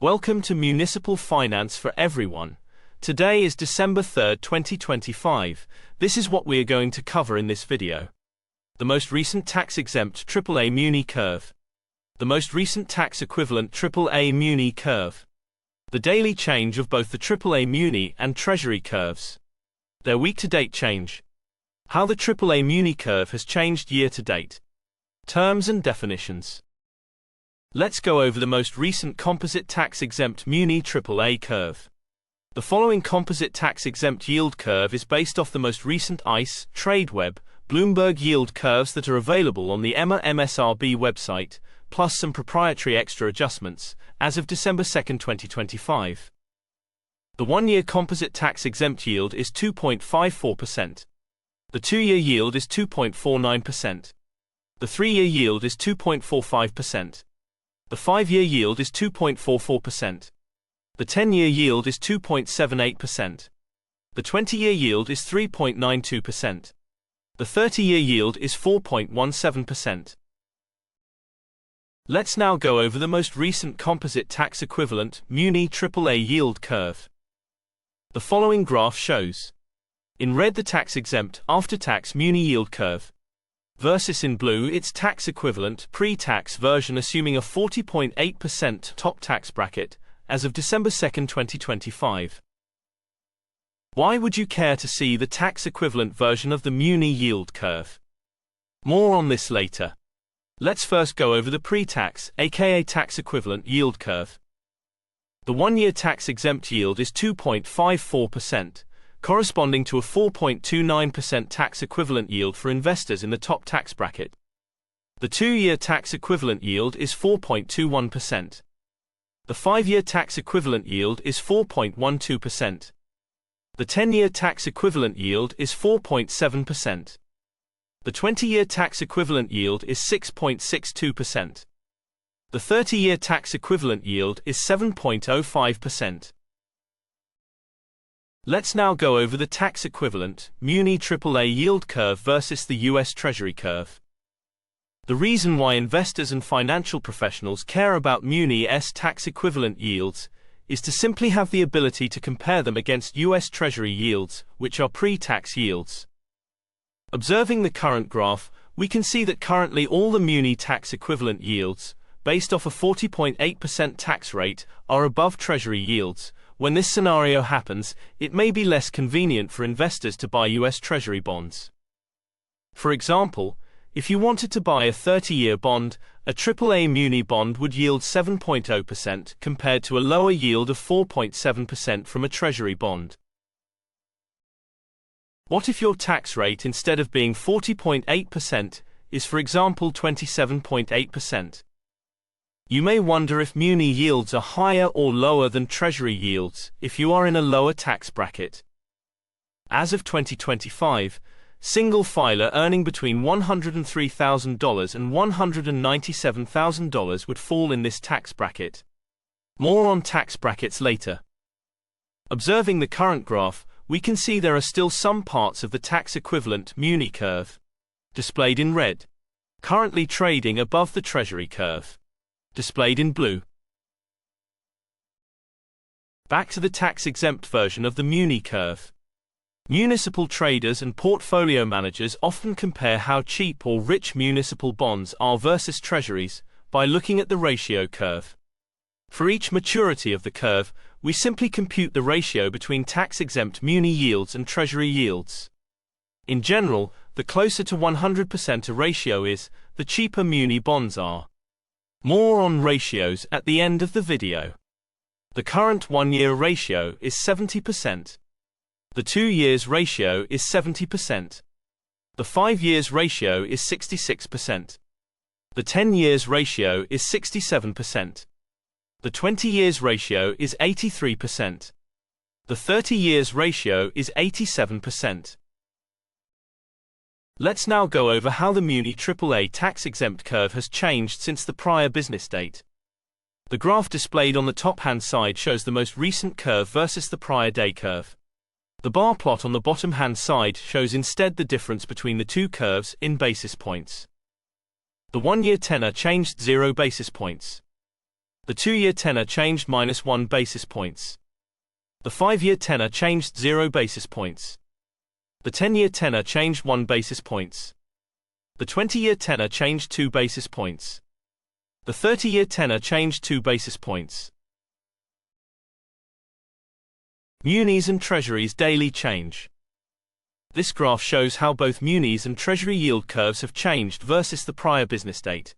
Welcome to Municipal Finance for Everyone. Today is December 3, 2025. This is what we are going to cover in this video. The most recent tax-exempt AAA Muni Curve. The most recent tax-equivalent AAA Muni Curve. The daily change of both the AAA Muni and Treasury curves. Their week-to-date change. How the AAA Muni Curve has changed year-to-date. Terms and definitions. Let's go over the most recent composite tax-exempt Muni AAA curve. The following composite tax-exempt yield curve is based off the most recent ICE, TradeWeb, Bloomberg yield curves that are available on the MSRB website, plus some proprietary extra adjustments, as of December 2, 2025. The one-year composite tax-exempt yield is 2.54%. The two-year yield is 2.49%. The three-year yield is 2.45%. The 5-year yield is 2.44%. The 10-year yield is 2.78%. The 20-year yield is 3.92%. The 30-year yield is 4.17%. Let's now go over the most recent composite tax-equivalent Muni AAA yield curve. The following graph shows, in red the tax-exempt after-tax Muni yield curve, versus in blue its tax-equivalent pre-tax version assuming a 40.8% top tax bracket, as of December 2, 2025. Why would you care to see the tax-equivalent version of the Muni yield curve? More on this later. Let's first go over the pre-tax, aka tax-equivalent yield curve. The one-year tax-exempt yield is 2.54%, corresponding to a 4.29% tax-equivalent yield for investors in the top tax bracket. The two-year tax-equivalent yield is 4.21%. The 5-year tax-equivalent yield is 4.12%. The 10-year tax-equivalent yield is 4.7%. The 20-year tax-equivalent yield is 6.62%. The 30-year tax-equivalent yield is 7.05%. Let's now go over the tax-equivalent Muni AAA yield curve versus the US Treasury Curve. The reason why investors and financial professionals care about Muni's tax-equivalent yields is to simply have the ability to compare them against US Treasury yields, which are pre-tax yields. Observing the current graph, we can see that currently all the Muni tax-equivalent yields, based off a 40.8% tax rate, are above Treasury yields. When this scenario happens, it may be less convenient for investors to buy US Treasury bonds. For example, if you wanted to buy a 30-year bond, a AAA Muni bond would yield 7.0% compared to a lower yield of 4.7% from a Treasury bond. What if your tax rate, instead of being 40.8%, is for example 27.8%? You may wonder if Muni yields are higher or lower than Treasury yields if you are in a lower tax bracket. As of 2025, single filer earning between $103,000 and $197,000 would fall in this tax bracket. More on tax brackets later. Observing the current graph, we can see there are still some parts of the tax-equivalent Muni curve, displayed in red, currently trading above the Treasury curve, displayed in blue. Back to the tax-exempt version of the Muni curve. Municipal traders and portfolio managers often compare how cheap or rich municipal bonds are versus treasuries by looking at the ratio curve. For each maturity of the curve, we simply compute the ratio between tax-exempt Muni yields and Treasury yields. In general, the closer to 100% a ratio is, the cheaper Muni bonds are. More on ratios at the end of the video. The current one-year ratio is 70%. The 2 years ratio is 70%. The 5 years ratio is 66%. The 10 years ratio is 67%. The 20 years ratio is 83%. The 30 years ratio is 87%. Let's now go over how the Muni AAA tax-exempt curve has changed since the prior business date. The graph displayed on the top-hand side shows the most recent curve versus the prior day curve. The bar plot on the bottom-hand side shows instead the difference between the two curves in basis points. The one-year tenor changed 0 basis points. The 2-year tenor changed -1 basis points. The 5-year tenor changed 0 basis points. The 10-year tenor changed 1 basis points. The 20-year tenor changed 2 basis points. The 30-year tenor changed 2 basis points. Munis and Treasuries daily change. This graph shows how both Munis and Treasury yield curves have changed versus the prior business date.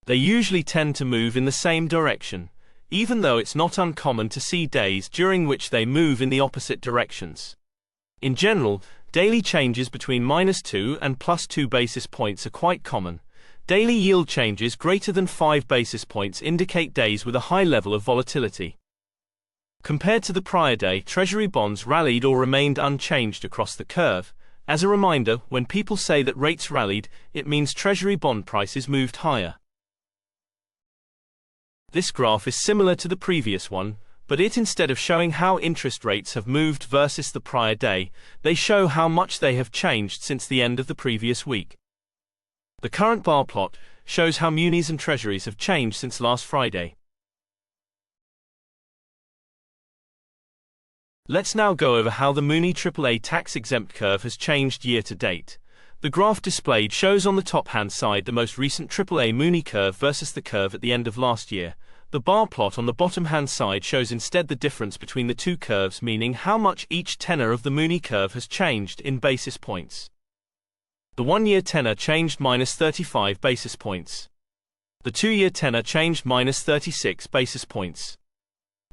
They usually tend to move in the same direction, even though it's not uncommon to see days during which they move in the opposite directions. In general, daily changes between -2 and +2 basis points are quite common. Daily yield changes greater than 5 basis points indicate days with a high level of volatility. Compared to the prior day, Treasury bonds rallied or remained unchanged across the curve. As a reminder, when people say that rates rallied, it means Treasury bond prices moved higher. This graph is similar to the previous one, but instead of showing how interest rates have moved versus the prior day, they show how much they have changed since the end of the previous week. The current bar plot shows how Munis and Treasuries have changed since last Friday. Let's now go over how the Muni AAA tax-exempt curve has changed year to date. The graph displayed shows on the top-hand side the most recent AAA Muni curve versus the curve at the end of last year. The bar plot on the bottom-hand side shows instead the difference between the two curves, meaning how much each tenor of the Muni curve has changed in basis points. The 1-year tenor changed -35 basis points. The 2-year tenor changed -36 basis points.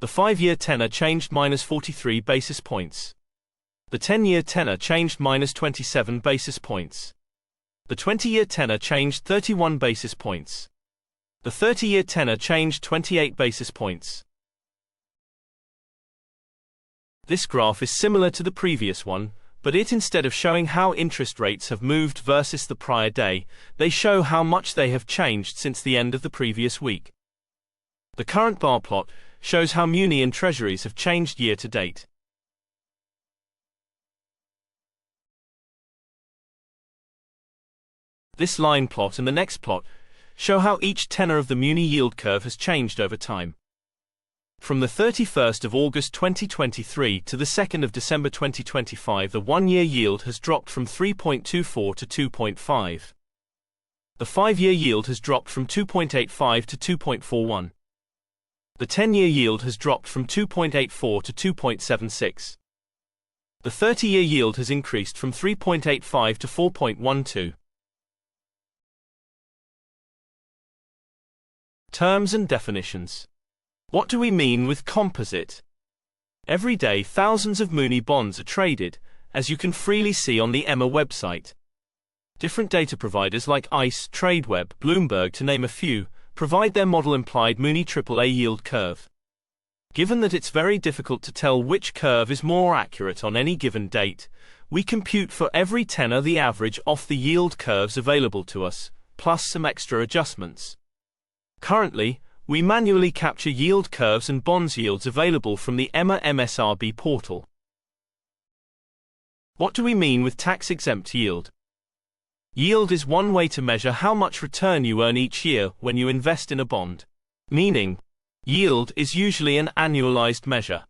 The 5-year tenor changed -43 basis points. The 10-year tenor changed -27 basis points. The 20-year tenor changed 31 basis points. The 30-year tenor changed 28 basis points. This graph is similar to the previous one, but instead of showing how interest rates have moved versus the prior day, they show how much they have changed since the end of the previous week. The current bar plot shows how Muni and Treasuries have changed year to date. This line plot and the next plot show how each tenor of the Muni yield curve has changed over time. From the 31st of August 2023 to the 2nd of December 2025, the 1-year yield has dropped from 3.24 to 2.5. The 5-year yield has dropped from 2.85 to 2.41. The 10-year yield has dropped from 2.84 to 2.76. The 30-year yield has increased from 3.85 to 4.12. Terms and definitions. What do we mean with composite? Every day thousands of Muni bonds are traded, as you can freely see on the EMA website. Different data providers like ICE, Tradeweb, Bloomberg, to name a few, provide their model implied Muni AAA yield curve. Given that it's very difficult to tell which curve is more accurate on any given date, we compute for every tenor the average off the yield curves available to us, plus some extra adjustments. Currently, we manually capture yield curves and bonds yields available from the EMA MSRB portal. What do we mean with tax-exempt yield? Yield is one way to measure how much return you earn each year when you invest in a bond. Meaning, yield is usually an annualized measure.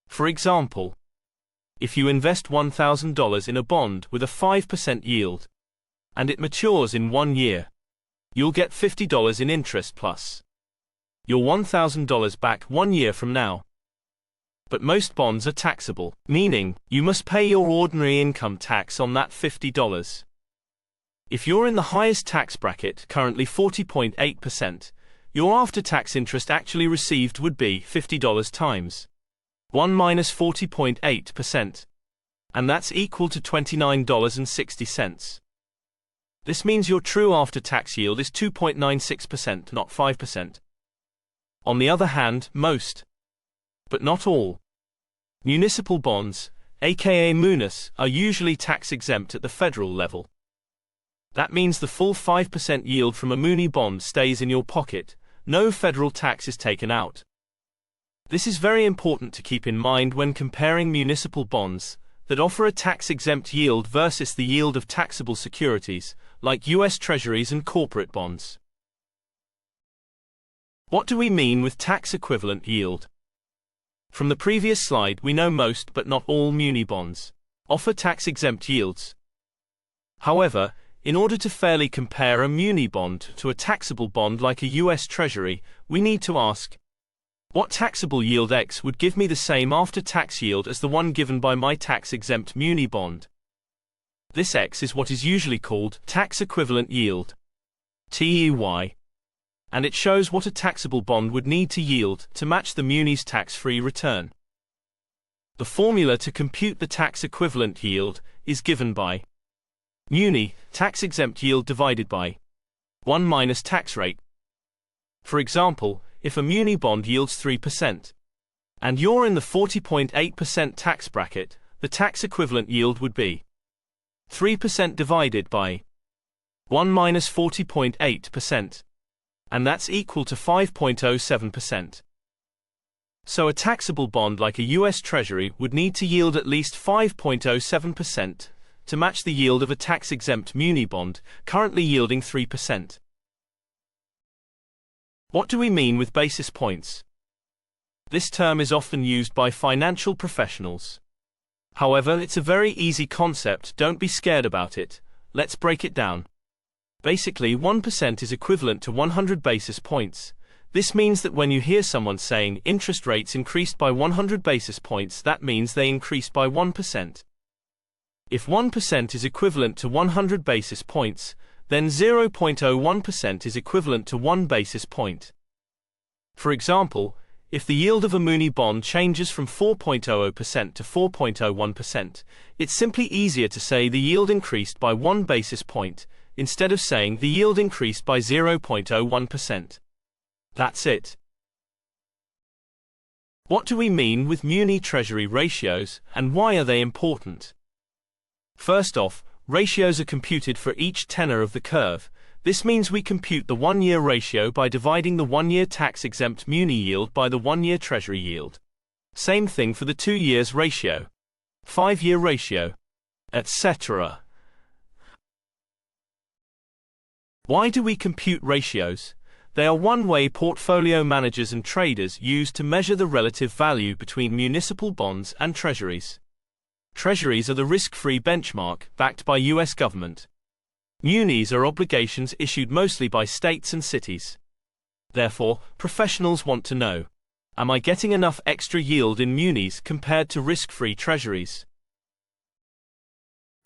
For example, if you invest $1,000 in a bond with a 5% yield, and it matures in 1 year, you'll get $50 in interest plus your $1,000 back 1 year from now. But most bonds are taxable, meaning you must pay your ordinary income tax on that $50. If you're in the highest tax bracket, currently 40.8%, your after-tax interest actually received would be $50 times 1 minus 40.8%, and that's equal to $29.60. This means your true after-tax yield is 2.96%, not 5%. On the other hand, most, but not all, municipal bonds, aka Munis, are usually tax-exempt at the federal level. That means the full 5% yield from a Muni bond stays in your pocket, no federal tax is taken out. This is very important to keep in mind when comparing municipal bonds that offer a tax-exempt yield versus the yield of taxable securities, like US Treasuries and corporate bonds. What do we mean with tax-equivalent yield? From the previous slide, we know most but not all muni bonds offer tax-exempt yields. However, in order to fairly compare a muni bond to a taxable bond like a US Treasury, we need to ask, what taxable yield X would give me the same after-tax yield as the one given by my tax-exempt muni bond? This X is what is usually called tax-equivalent yield, TEY, and it shows what a taxable bond would need to yield to match the muni's tax-free return. The formula to compute the tax-equivalent yield is given by muni, tax-exempt yield divided by 1 minus tax rate. For example, if a muni bond yields 3%, and you're in the 40.8% tax bracket, the tax-equivalent yield would be 3% divided by 1 minus 40.8%. And that's equal to 5.07%. So a taxable bond like a US Treasury would need to yield at least 5.07% to match the yield of a tax-exempt muni bond, currently yielding 3%. What do we mean with basis points? This term is often used by financial professionals. However, it's a very easy concept, don't be scared about it. Let's break it down. Basically, 1% is equivalent to 100 basis points. This means that when you hear someone saying interest rates increased by 100 basis points, that means they increased by 1%. If 1% is equivalent to 100 basis points, then 0.01% is equivalent to 1 basis point. For example, if the yield of a muni bond changes from 4.00% to 4.01%, it's simply easier to say the yield increased by 1 basis point, instead of saying the yield increased by 0.01%. That's it. What do we mean with muni-treasury ratios, and why are they important? First off, ratios are computed for each tenor of the curve. This means we compute the 1-year ratio by dividing the 1-year tax-exempt muni yield by the 1-year treasury yield. Same thing for the 2 years ratio, 5-year ratio, etc. Why do we compute ratios? They are one-way portfolio managers and traders use to measure the relative value between municipal bonds and treasuries. Treasuries are the risk-free benchmark, backed by US government. Munis are obligations issued mostly by states and cities. Therefore, professionals want to know, am I getting enough extra yield in munis compared to risk-free treasuries?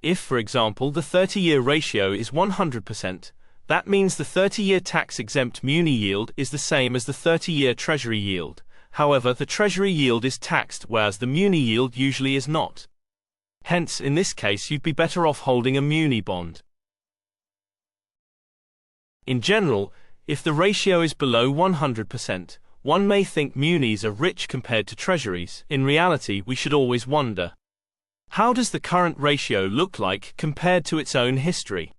If, for example, the 30-year ratio is 100%, that means the 30-year tax-exempt muni yield is the same as the 30-year treasury yield. However, the treasury yield is taxed, whereas the muni yield usually is not. Hence, in this case, you'd be better off holding a muni bond. In general, if the ratio is below 100%, one may think munis are rich compared to treasuries. In reality, we should always wonder, how does the current ratio look like compared to its own history?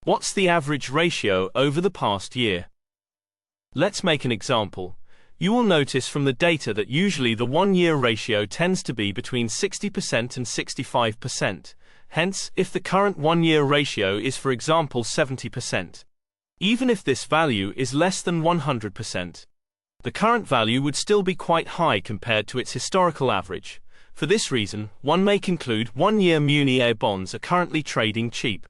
What's the average ratio over the past year? Let's make an example. You will notice from the data that usually the 1-year ratio tends to be between 60% and 65%. Hence, if the current 1-year ratio is, for example, 70%, even if this value is less than 100%, the current value would still be quite high compared to its historical average. For this reason, one may conclude 1-year muni bonds are currently trading cheap.